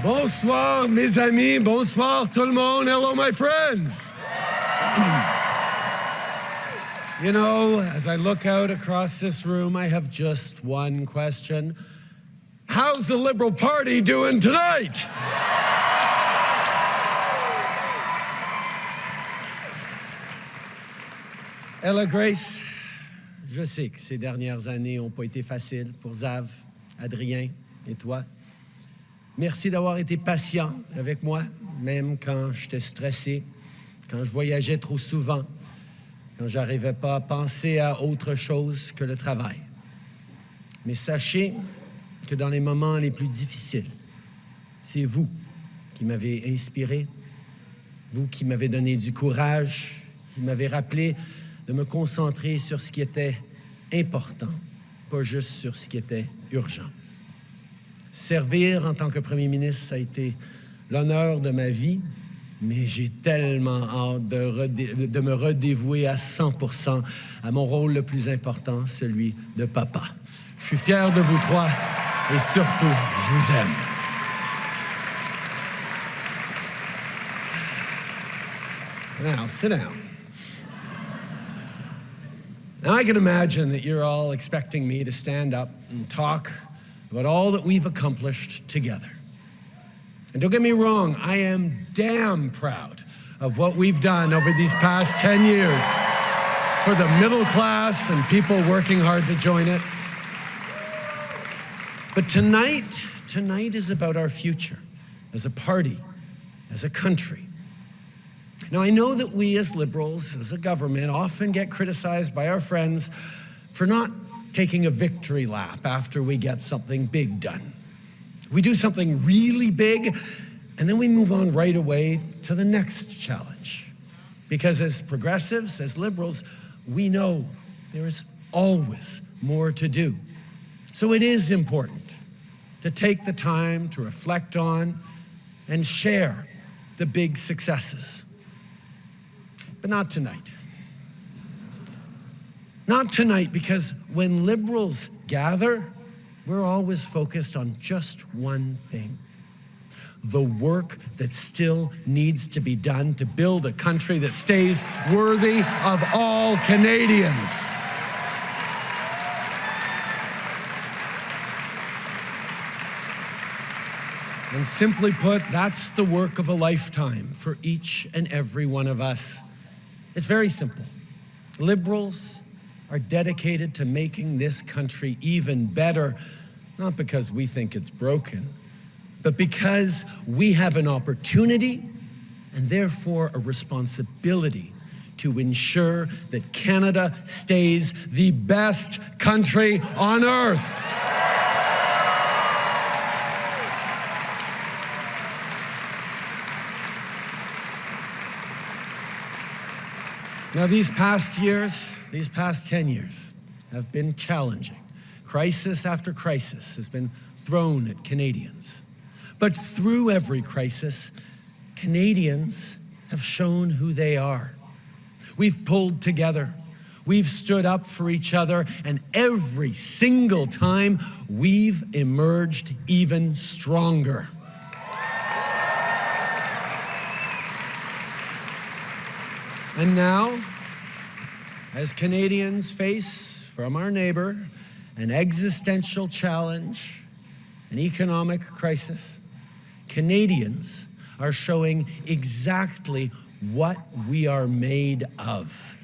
Bonsoir, mes amis. Bonsoir, tout le monde. Hello, my friends. You know, as I look out across this room, I have just one question. How's the Liberal Party doing tonight? Ella Grace, je sais que ces dernières années n'ont pas été faciles pour Zav, Adrien et toi. Merci d'avoir été patient avec moi, même quand j'étais stressé, quand je voyageais trop souvent, quand j'arrivais pas à penser à autre chose que le travail. Mais sachez que dans les moments les plus difficiles, c'est vous qui m'avez inspiré, vous qui m'avez donné du courage, qui m'avez rappelé de me concentrer sur ce qui était important, pas juste sur ce qui était urgent. Servir en tant que premier ministre, ça a été l'honneur de ma vie, mais j'ai tellement hâte de me redévouer à 100% à mon rôle le plus important, celui de papa. Je suis fier de vous trois et surtout, je vous aime. Now, sit down. Now, I can imagine that you're all expecting me to stand up and talk about all that we've accomplished together. And don't get me wrong, I am damn proud of what we've done over these past 10 years for the middle class and people working hard to join it. But tonight is about our future as a party, as a country. Now, I know that we as Liberals, as a government, often get criticized by our friends for not taking a victory lap after we get something big done. We do something really big, and then we move on right away to the next challenge. Because as progressives, as Liberals, we know there is always more to do. So it is important to take the time to reflect on and share the big successes. But not tonight. Not tonight, because when Liberals gather, we're always focused on just one thing: the work that still needs to be done to build a country that stays worthy of all Canadians. And simply put, that's the work of a lifetime for each and every one of us. It's very simple. Liberals are dedicated to making this country even better, not because we think it's broken, but because we have an opportunity and therefore a responsibility to ensure that Canada stays the best country on earth. Now, these past 10 years have been challenging. Crisis after crisis has been thrown at Canadians. But through every crisis, Canadians have shown who they are. We've pulled together, we've stood up for each other, and every single time, we've emerged even stronger. And now, as Canadians face from our neighbor an existential challenge, an economic crisis, Canadians are showing exactly what we are made of.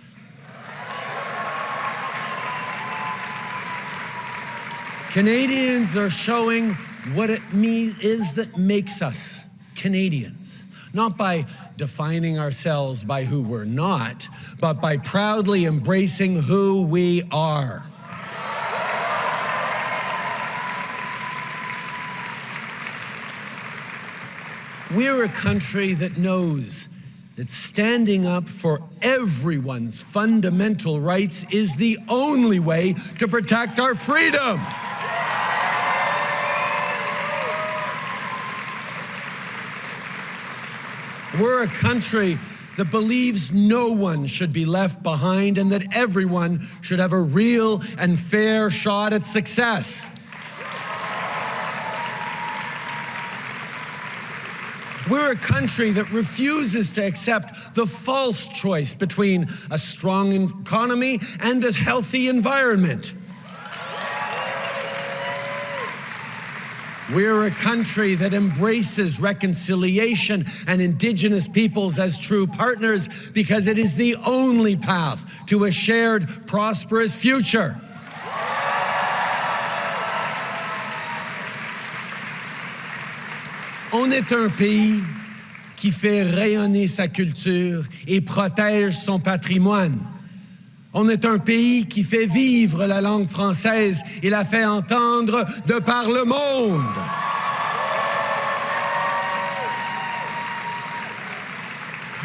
Canadians are showing what it is that makes us Canadians. Not by defining ourselves by who we're not, but by proudly embracing who we are. We're a country that knows that standing up for everyone's fundamental rights is the only way to protect our freedom. We're a country that believes no one should be left behind and that everyone should have a real and fair shot at success. We're a country that refuses to accept the false choice between a strong economy and a healthy environment. We're a country that embraces reconciliation and Indigenous peoples as true partners because it is the only path to a shared, prosperous future. On est un pays qui fait rayonner sa culture et protège son patrimoine. On est un pays qui fait vivre la langue française et la fait entendre de par le monde.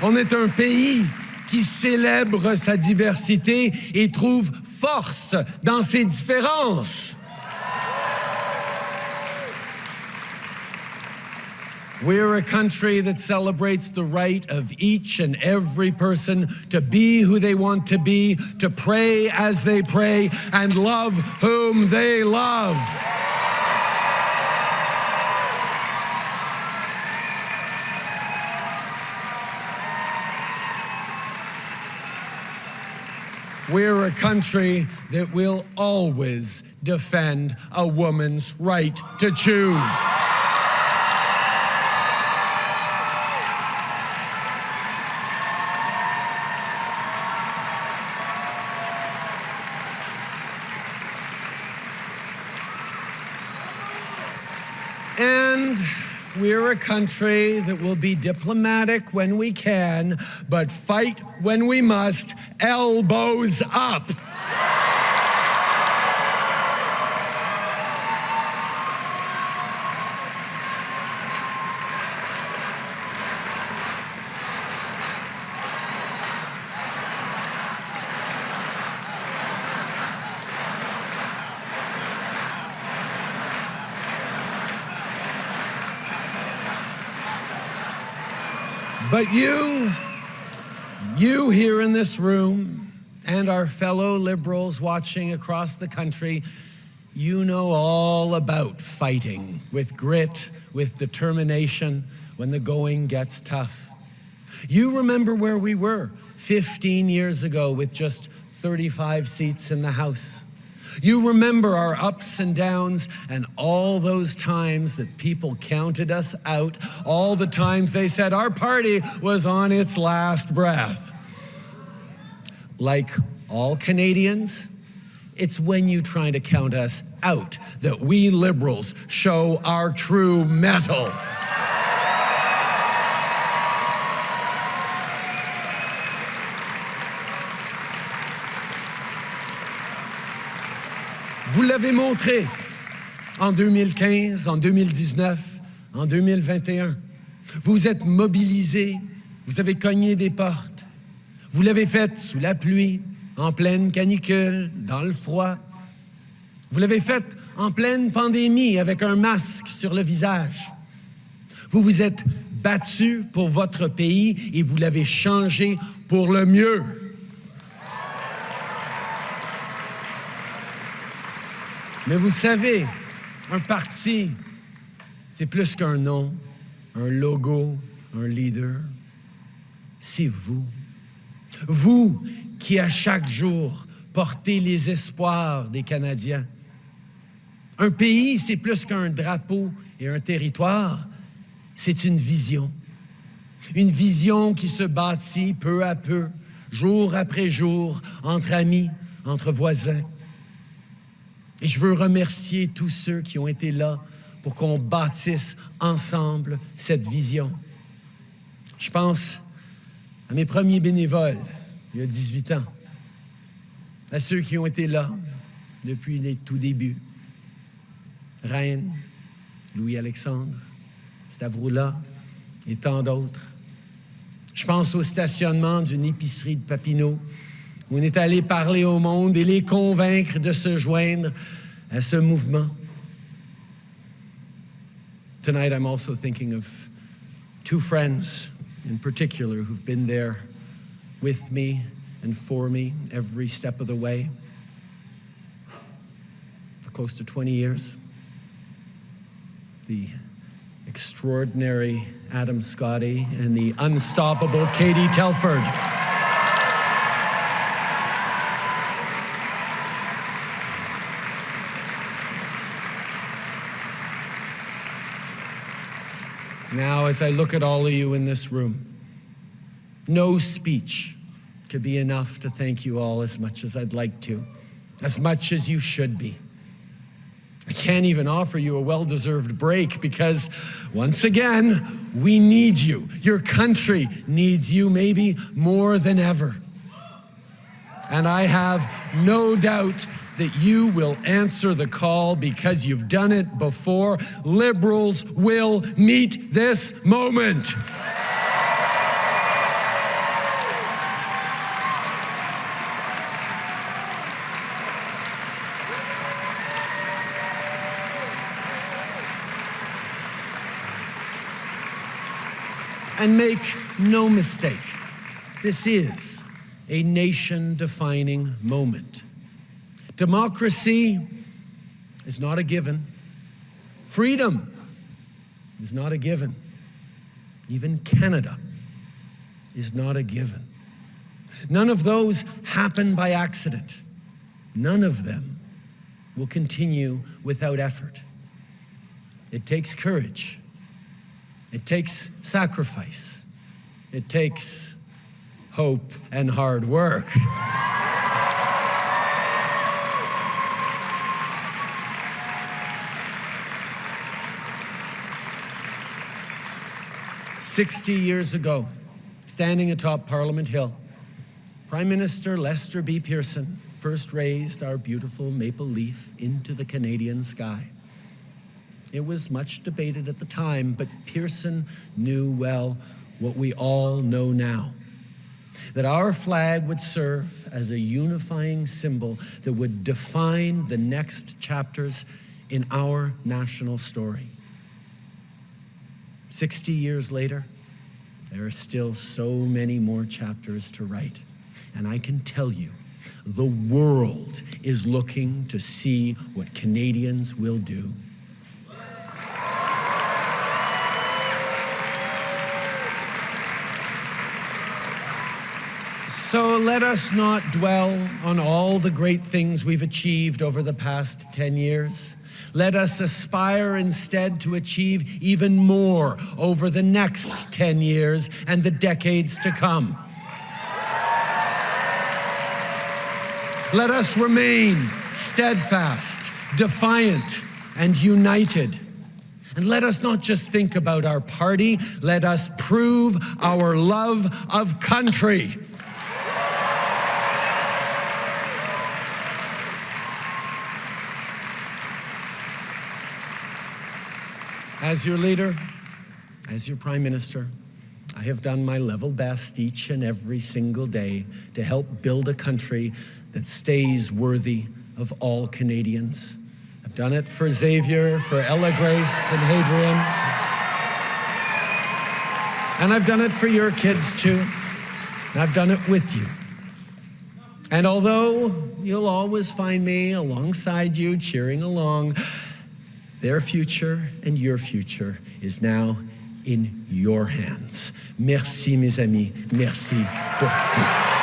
On est un pays qui célèbre sa diversité et trouve force dans ses différences. We're a country that celebrates the right of each and every person to be who they want to be, to pray as they pray, and love whom they love. We're a country that will always defend a woman's right to choose. And we're a country that will be diplomatic when we can, but fight when we must, elbows up. But you here in this room, and our fellow liberals watching across the country, you know all about fighting with grit, with determination when the going gets tough. You remember where we were 15 years ago with just 35 seats in the House. You remember our ups and downs and all those times that people counted us out, all the times they said our party was on its last breath. Like all Canadians, it's when you try to count us out that we Liberals show our true mettle. Vous l'avez montré en 2015, en 2019, en 2021. Vous êtes mobilisés, vous avez cogné des portes. Vous l'avez fait sous la pluie, en pleine canicule, dans le froid. Vous l'avez fait en pleine pandémie avec un masque sur le visage. Vous vous êtes battus pour votre pays et vous l'avez changé pour le mieux. Mais vous savez, un parti, c'est plus qu'un nom, un logo, un leader. C'est vous. Vous qui, à chaque jour, portez les espoirs des Canadiens. Un pays, c'est plus qu'un drapeau et un territoire. C'est une vision. Une vision qui se bâtit peu à peu, jour après jour, entre amis, entre voisins. Et je veux remercier tous ceux qui ont été là pour qu'on bâtisse ensemble cette vision. Je pense à mes premiers bénévoles, il y a 18 ans, à ceux qui ont été là depuis les tout débuts. Reine, Louis-Alexandre, Stavroula et tant d'autres. Je pense au stationnement d'une épicerie de Papineau, où on est allé parler au monde et les convaincre de se joindre à ce mouvement. Tonight, I'm also thinking of two friends in particular who've been there with me and for me every step of the way for close to 20 years. The extraordinary Adam Scotty and the unstoppable Katie Telford. Now, as I look at all of you in this room, no speech could be enough to thank you all as much as I'd like to, as much as you should be. I can't even offer you a well-deserved break because, once again, we need you. Your country needs you maybe more than ever. And I have no doubt that you will answer the call because you've done it before. Liberals will meet this moment. And make no mistake, this is a nation-defining moment. Democracy is not a given. Freedom is not a given. Even Canada is not a given. None of those happen by accident. None of them will continue without effort. It takes courage. It takes sacrifice. It takes hope and hard work. "60 years ago, standing atop Parliament Hill, Prime Minister Lester B. Pearson first raised our beautiful maple leaf into the Canadian sky. It was much debated at the time, but Pearson knew well what we all know now, that our flag would serve as a unifying symbol that would define the next chapters in our national story. 60 years later, there are still so many more chapters to write. And I can tell you, the world is looking to see what Canadians will do. So let us not dwell on all the great things we've achieved over the past 10 years. Let us aspire instead to achieve even more over the next 10 years and the decades to come. Let us remain steadfast, defiant, and united. And let us not just think about our party, let us prove our love of country. As your leader, as your Prime Minister, I have done my level best each and every single day to help build a country that stays worthy of all Canadians. I've done it for Xavier, for Ella Grace and Hadrian. And I've done it for your kids too. And I've done it with you. And although you'll always find me alongside you, cheering along, their future and your future is now in your hands. Merci, mes amis. Merci pour tout.